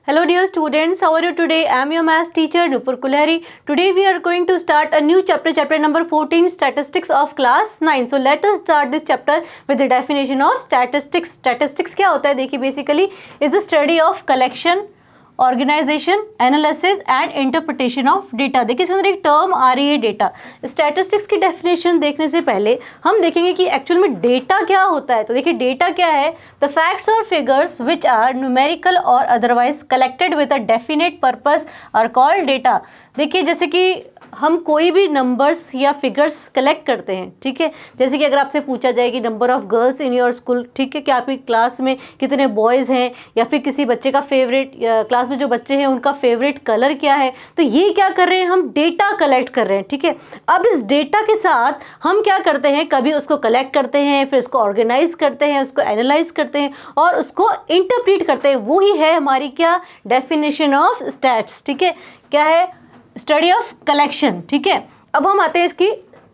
Hello dear students, how are you today? I am your maths teacher Nupur Kulhari. Today we are going to start a new chapter number 14, statistics of class 9. So let us start this chapter with the definition of statistics. Statistics क्या होता है? देखिए basically is the study of collection, organisation, analysis and interpretation of data. देखिए इसके अंदर एक term आ रही है डेटा। स्टैटिस्टिक्स की डेफिनेशन देखने से पहले हम देखेंगे कि एक्चुअल में डेटा क्या होता है। तो देखिए डेटा क्या है? द फैक्ट्स और फिगर्स विच आर न्यूमेरिकल और otherwise collected with a definite purpose are called data. देखिए जैसे कि हम कोई भी नंबर्स या फिगर्स कलेक्ट करते हैं, ठीक है। जैसे कि अगर आपसे पूछा जाए कि number of girls in your school, ठीक है, कि आपकी क्लास में कितने बॉयज़ हैं, या फिर किसी बच्चे का फेवरेट, क्लास में जो बच्चे हैं उनका फेवरेट कलर क्या है, तो ये क्या कर रहे हैं? हम डेटा कलेक्ट कर रहे हैं, ठीक है। अब इस डेटा के साथ हम क्या करते हैं? कभी उसको कलेक्ट करते हैं, फिर उसको ऑर्गेनाइज करते हैं, उसको एनालाइज करते हैं और उसको इंटरप्रेट करते हैं। वही है हमारी क्या डेफिनेशन ऑफ स्टैट्स, ठीक है। क्या है? स्टडी ऑफ कलेक्शन, ठीक है। अब हम आते हैं इसकी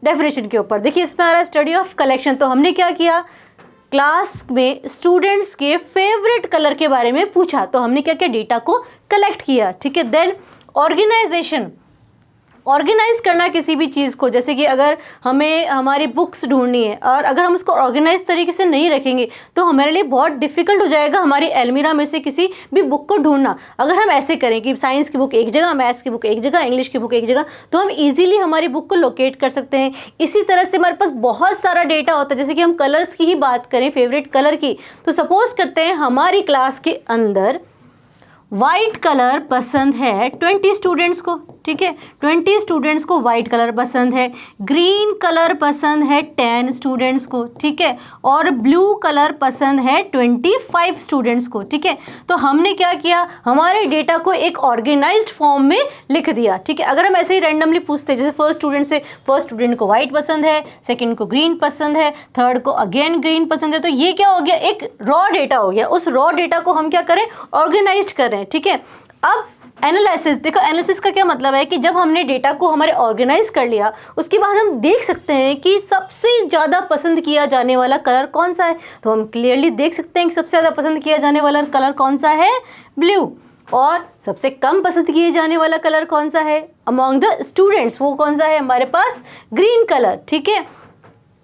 डेफिनेशन के ऊपर। देखिए इसमें आ रहा है स्टडी ऑफ कलेक्शन। तो हमने क्या किया? क्लास में स्टूडेंट्स के फेवरेट कलर के बारे में पूछा, तो हमने क्या किया? डेटा को कलेक्ट किया, ठीक है। देन ऑर्गेनाइजेशन, ऑर्गेनाइज करना किसी भी चीज़ को, जैसे कि अगर हमें हमारी बुक्स ढूंढनी है और अगर हम उसको ऑर्गेनाइज तरीके से नहीं रखेंगे तो हमारे लिए बहुत डिफिकल्ट हो जाएगा हमारी अलमीरा में से किसी भी बुक को ढूंढना। अगर हम ऐसे करें कि साइंस की बुक एक जगह, मैथ्स की बुक एक जगह, इंग्लिश की बुक एक जगह, तो हम ईजिली हमारी बुक को लोकेट कर सकते हैं। इसी तरह से हमारे पास बहुत सारा डेटा होता है। जैसे कि हम कलर्स की ही बात करें, फेवरेट कलर की, तो सपोज करते हैं हमारी क्लास के अंदर वाइट कलर पसंद है 20 स्टूडेंट्स को, ठीक है। 20 स्टूडेंट्स को वाइट कलर पसंद है। ग्रीन कलर पसंद है 10 स्टूडेंट्स को, ठीक है। और ब्लू कलर पसंद है 25 स्टूडेंट्स को, ठीक है। तो हमने क्या किया? हमारे डेटा को एक ऑर्गेनाइज्ड फॉर्म में लिख दिया, ठीक है। अगर हम ऐसे ही रैंडमली पूछते, जैसे फर्स्ट स्टूडेंट से, फर्स्ट स्टूडेंट को वाइट पसंद है, सेकेंड को ग्रीन पसंद है, थर्ड को अगेन ग्रीन पसंद है, तो ये क्या हो गया? एक रॉ डेटा हो गया। उस रॉ डेटा को हम क्या करें? ऑर्गेनाइज करें, ठीक है। अब एनालिसिस, देखो एनालिसिस का क्या मतलब है कि जब हमने डेटा को हमारे ऑर्गेनाइज कर लिया, उसके बाद हम देख सकते हैं कि सबसे ज़्यादा पसंद किया जाने वाला कलर कौन सा है। तो हम क्लियरली देख सकते हैं कि सबसे ज़्यादा पसंद किया जाने वाला कलर कौन सा है? ब्लू। और सबसे कम पसंद किए जाने वाला कलर कौन सा है अमॉन्ग द स्टूडेंट्स? वो कौन सा है हमारे पास? ग्रीन कलर, ठीक है।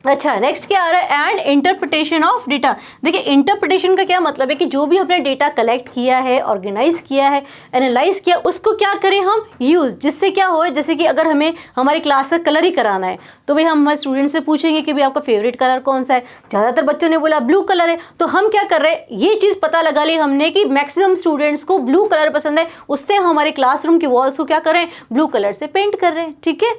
अच्छा, नेक्स्ट क्या आ रहा है? And interpretation of data. देखिए इंटरप्रिटेशन का क्या मतलब है कि जो भी हमने डेटा कलेक्ट किया है, ऑर्गेनाइज किया है, एनालाइज किया, उसको क्या करें हम? यूज़, जिससे क्या हो, जैसे कि अगर हमें हमारी क्लास का कलर ही कराना है तो भाई हम हमारे स्टूडेंट से पूछेंगे कि भाई आपका फेवरेट कलर कौन सा है। ज़्यादातर बच्चों ने बोला ब्लू कलर है, तो हम क्या कर रहे हैं? ये चीज़ पता लगा ली हमने कि मैक्सिमम स्टूडेंट्स को ब्लू कलर पसंद है, उससे हमारे क्लासरूम की वॉल्स को क्या कर रहे हैं? ब्लू कलर से पेंट कर रहे हैं, ठीक है।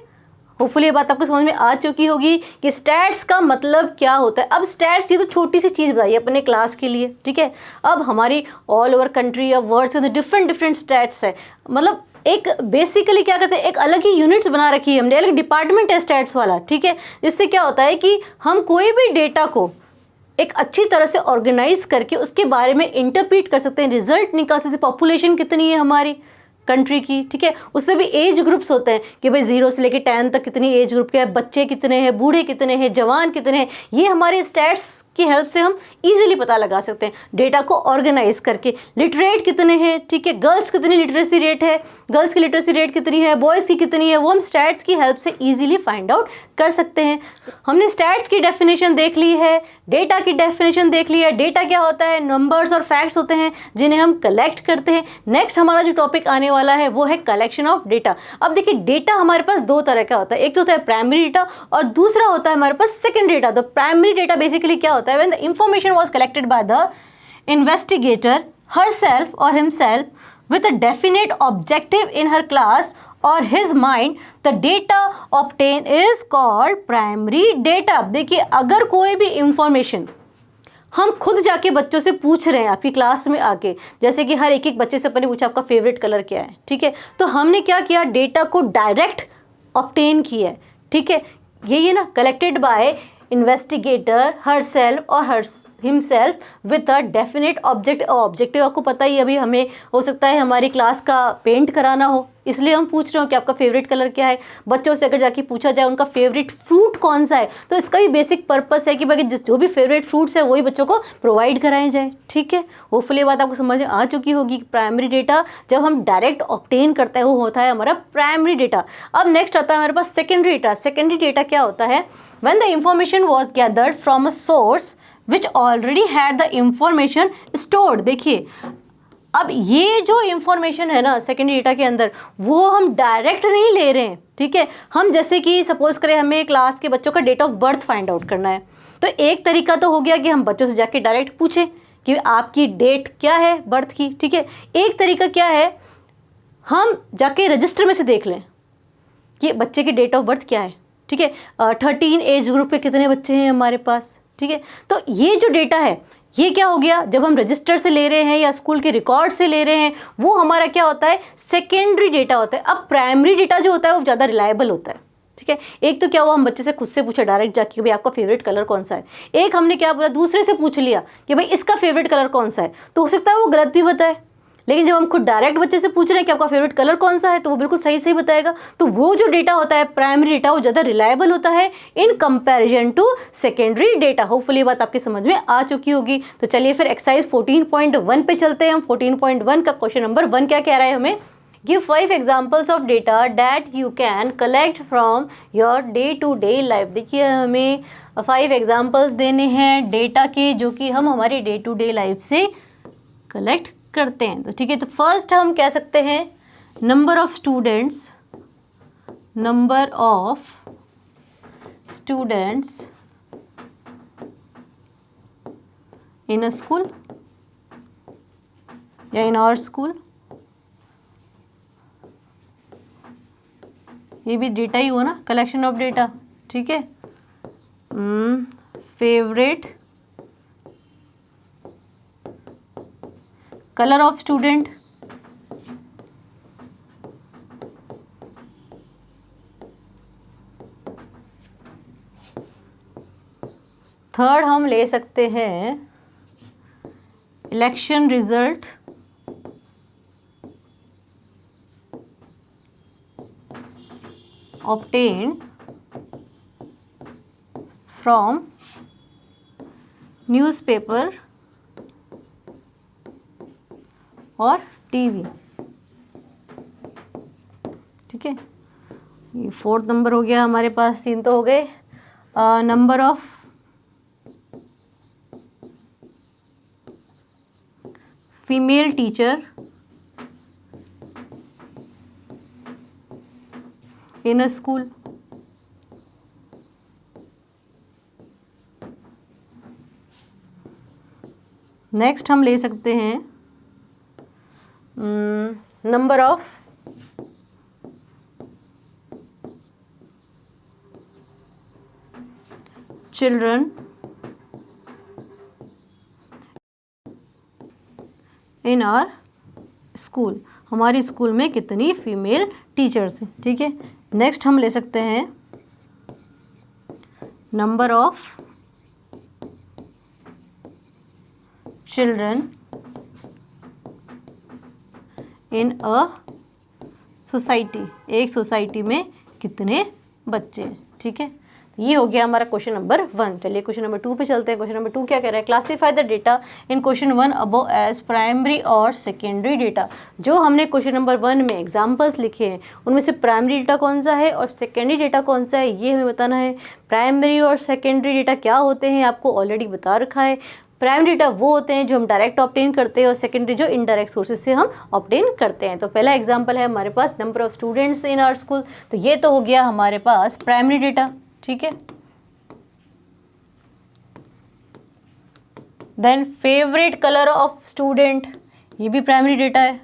होपफुली ये बात आपको समझ में आ चुकी होगी कि स्टैट्स का मतलब क्या होता है। अब स्टैट्स ये तो छोटी सी चीज़ बताइए अपने क्लास के लिए, ठीक है। अब हमारी ऑल ओवर कंट्री या वर्ल्ड से डिफरेंट स्टैट्स है, मतलब एक बेसिकली क्या करते हैं, एक अलग ही यूनिट्स बना रखी है हमने, अलग डिपार्टमेंट है स्टैट्स वाला, ठीक है। जिससे क्या होता है कि हम कोई भी डेटा को एक अच्छी तरह से ऑर्गेनाइज करके उसके बारे में इंटरप्रेट कर सकते हैं, रिजल्ट निकाल सकते हैं। पॉपुलेशन कितनी है हमारी कंट्री की, ठीक है। उसमें भी एज ग्रुप्स होते हैं कि भाई 0 से लेकर 10 तक कितनी एज ग्रुप के हैं, बच्चे कितने हैं, बूढ़े कितने हैं, जवान कितने हैं। ये हमारे स्टैट्स की हेल्प से हम इजीली पता लगा सकते हैं डेटा को ऑर्गेनाइज करके। लिटरेट कितने हैं, ठीक है, गर्ल्स कितनी लिटरेसी रेट है, गर्ल्स की लिटरेसी रेट कितनी है, बॉयज़ की कितनी है, वो हम स्टैट्स की हेल्प से इजीली फाइंड आउट कर सकते हैं। हमने स्टैट्स की डेफिनेशन देख ली है, डेटा की डेफिनेशन देख ली है। डेटा क्या होता है? नंबर्स और फैक्ट्स होते हैं जिन्हें हम कलेक्ट करते हैं। नेक्स्ट हमारा जो टॉपिक आने वाला है वो है कलेक्शन ऑफ डेटा। अब देखिए डेटा हमारे पास दो तरह का होता है, एक तो होता है प्राइमरी डेटा और दूसरा होता है हमारे पास सेकेंडरी डेटा। तो प्राइमरी डेटा बेसिकली क्या होता है? When the information was collected by the investigator herself or himself with a definite objective in her class or his mind, the data obtained is called primary data। देखिए अगर कोई भी information हम खुद जाके बच्चों से पूछ रहे हैं आपकी क्लास में आके, जैसे कि हर एक बच्चे से अपने पूछा आपका फेवरेट कलर क्या है, ठीक है, तो हमने क्या किया? डेटा को डायरेक्ट ऑब्टेन किया है, ठीक है। ये ना कलेक्टेड बाय इन्वेस्टिगेटर, हरसेल्फ और himself with a definite objective आपको पता ही, अभी हमें हो सकता है हमारी क्लास का पेंट कराना हो, इसलिए हम पूछ रहे हो कि आपका फेवरेट कलर क्या है। बच्चों से अगर जाके पूछा जाए उनका फेवरेट फ्रूट कौन सा है, तो इसका भी बेसिक पर्पस है कि भाई जो भी फेवरेट फ्रूट्स है वही बच्चों को प्रोवाइड कराए जाए। ठीक है, होपफुली बात आपको समझ आ चुकी होगी। प्राइमरी डेटा जब हम डायरेक्ट ऑब्टेन करते हैं वो होता है हमारा प्राइमरी डेटा। अब नेक्स्ट आता है हमारे पास सेकेंडरी डेटा। सेकेंडरी डेटा क्या होता है? When the information was gathered from a source which already had the information stored. देखिए, अब ये जो इंफॉर्मेशन है ना सेकेंडरी डेटा के अंदर, वो हम डायरेक्ट नहीं ले रहे हैं। ठीक है, हम जैसे कि सपोज करें हमें क्लास के बच्चों का date of birth find out करना है, तो एक तरीका तो हो गया कि हम बच्चों से जाके डायरेक्ट पूछें कि आपकी डेट क्या है बर्थ की। ठीक है, एक तरीका क्या है, हम जाके रजिस्टर में से देख लें कि बच्चे की डेट ऑफ बर्थ क्या है। ठीक है, 13 एज ग्रुप के कितने बच्चे हैं हमारे पास। ठीक है, तो ये जो डेटा है ये क्या हो गया, जब हम रजिस्टर से ले रहे हैं या स्कूल के रिकॉर्ड से ले रहे हैं, वो हमारा क्या होता है, सेकेंडरी डेटा होता है। अब प्राइमरी डेटा जो होता है वो ज़्यादा रिलायबल होता है। ठीक है, एक तो क्या हुआ, हम बच्चे से खुद से पूछा डायरेक्ट जाके भाई आपका फेवरेट कलर कौन सा है। एक हमने क्या बोला, दूसरे से पूछ लिया कि भाई इसका फेवरेट कलर कौन सा है, तो हो सकता है वो गलत भी बताए। लेकिन जब हम खुद डायरेक्ट बच्चे से पूछ रहे हैं कि आपका फेवरेट कलर कौन सा है, तो वो बिल्कुल सही सही बताएगा। तो वो जो डेटा होता है प्राइमरी डेटा, वो ज़्यादा रिलायबल होता है in comparison to secondary data. Hopefully बात आपकी समझ में आ चुकी होगी। तो चलिए फिर एक्सरसाइज 14.1 पे चलते हैं। हम 14.1 का क्वेश्चन नंबर 1 क्या कह रहा है हमें, give 5 examples of data that you can collect from your day to day life. देखिए, हमें 5 एग्जाम्पल्स देने हैं डेटा के, जो कि हम हमारी डे टू डे लाइफ से कलेक्ट करते हैं। तो ठीक है, तो फर्स्ट हम कह सकते हैं number of students in a school या इन आवर स्कूल। ये भी डेटा ही हुआ ना, कलेक्शन ऑफ डेटा। ठीक है, favourite colour of student, third हम ले सकते हैं election result obtained from newspaper और टीवी। ठीक है, ये 4th नंबर हो गया हमारे पास, 3 तो हो गए। Number of female teacher in a school. Next हम ले सकते हैं number of children in our school. हमारी स्कूल में कितनी फीमेल टीचर्स हैं। ठीक है, नेक्स्ट हम ले सकते हैं number of children in a society. एक सोसाइटी में कितने बच्चे हैं। ठीक है, ये हो गया हमारा क्वेश्चन नंबर 1। चलिए क्वेश्चन नंबर 2 पे चलते हैं। क्वेश्चन नंबर 2 क्या कह रहा है, classify the data in question 1 above as primary और सेकेंडरी डेटा। जो हमने क्वेश्चन नंबर 1 में एग्जांपल्स लिखे हैं उनमें से प्राइमरी डेटा कौन सा है और सेकेंडरी डेटा कौन सा है, ये हमें बताना है। प्राइमरी और सेकेंडरी डेटा क्या होते हैं आपको ऑलरेडी बता रखा है। प्राइमरी डेटा वो होते हैं जो हम डायरेक्ट ऑब्टेन करते हैं और सेकेंडरी जो इनडायरेक्ट सोर्सेज से हम ऑब्टेन करते हैं। तो पहला एग्जांपल है हमारे पास number of students in our school. तो ये तो हो गया हमारे पास प्राइमरी डेटा। ठीक है, then favourite colour of student, ये भी प्राइमरी डेटा है।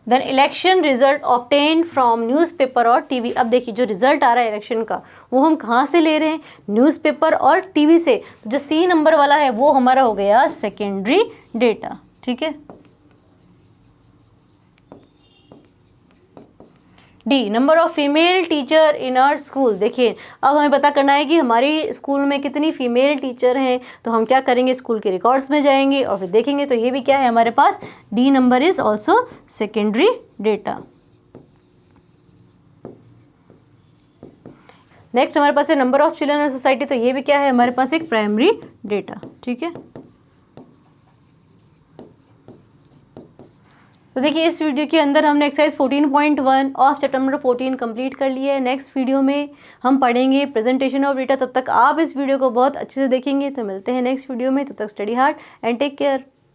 Then election result obtained from newspaper और टीवी। अब देखिए जो रिजल्ट आ रहा है इलेक्शन का वो हम कहाँ से ले रहे हैं, न्यूज़पेपर और टीवी से। तो जो सी नंबर वाला है वो हमारा हो गया सेकेंडरी डेटा। ठीक है, D, number of female teacher in our school. देखिए अब हमें पता करना है कि हमारी स्कूल में कितनी फीमेल टीचर हैं, तो हम क्या करेंगे, स्कूल के रिकॉर्ड्स में जाएंगे और फिर देखेंगे। तो ये भी क्या है हमारे पास, the number is also secondary data. Next हमारे पास है number of children in society, तो ये भी क्या है हमारे पास एक प्राइमरी डेटा। ठीक है, तो देखिए इस वीडियो के अंदर हमने exercise 14.1 of chapter number 14 complete कर लिया है। नेक्स्ट वीडियो में हम पढ़ेंगे प्रेजेंटेशन ऑफ डेटा। तब तक आप इस वीडियो को बहुत अच्छे से देखेंगे। तो मिलते हैं नेक्स्ट वीडियो में, तब तक study hard and take care.